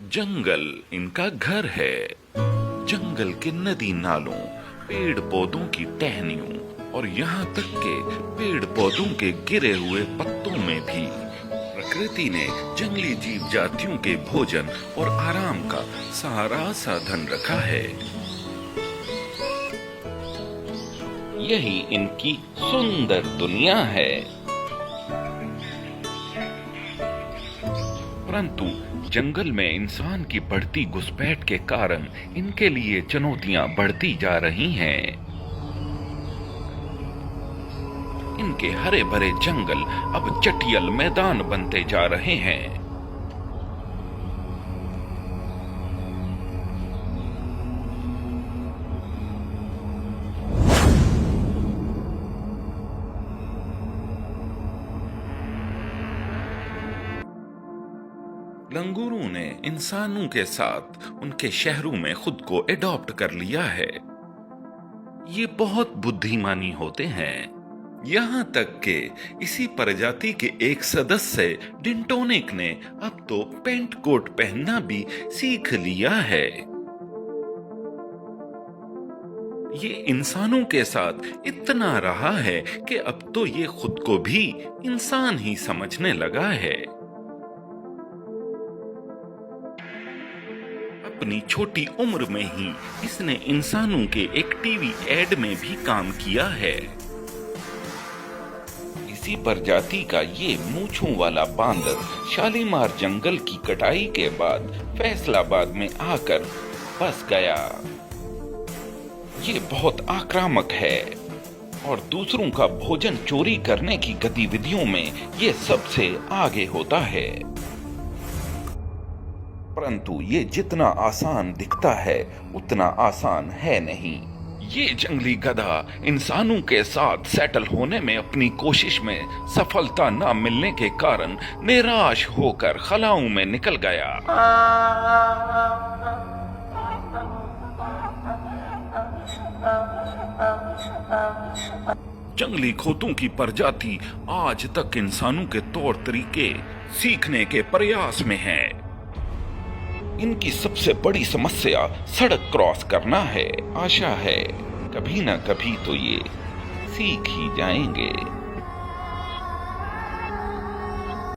जंगल इनका घर है। जंगल के नदी नालों, पेड़ पौधों की टहनियों और यहाँ तक के पेड़ पौधों के गिरे हुए पत्तों में भी प्रकृति ने जंगली जीव जातियों के भोजन और आराम का सारा साधन रखा है। यही इनकी सुंदर दुनिया है। परंतु जंगल में इंसान की बढ़ती घुसपैठ के कारण इनके लिए चुनौतियां बढ़ती जा रही हैं। इनके हरे भरे जंगल अब चटियल मैदान बनते जा रहे हैं। लंगूरों ने इंसानों के साथ उनके शहरों में खुद को एडॉप्ट कर लिया है। ये बहुत बुद्धिमानी होते हैं। यहाँ तक के इसी प्रजाति के एक सदस्य डिंटोनिक ने अब तो पेंट कोट पहनना भी सीख लिया है। ये इंसानों के साथ इतना रहा है कि अब तो ये खुद को भी इंसान ही समझने लगा है। अपनी छोटी उम्र में ही इसने इंसानों के एक टीवी एड में भी काम किया है। इसी प्रजाति का ये मूंछों वाला बांदर शालीमार जंगल की कटाई के बाद फैसलाबाद में आकर बस गया। ये बहुत आक्रामक है और दूसरों का भोजन चोरी करने की गतिविधियों में ये सबसे आगे होता है। परंतु ये जितना आसान दिखता है उतना आसान है नहीं। ये जंगली गधा इंसानों के साथ सेटल होने में अपनी कोशिश में सफलता न मिलने के कारण निराश होकर खलाओं में निकल गया। जंगली खोतों की प्रजाति आज तक इंसानों के तौर तरीके सीखने के प्रयास में है। इनकी सबसे बड़ी समस्या सड़क क्रॉस करना है। आशा है कभी ना कभी तो ये सीख ही जाएंगे।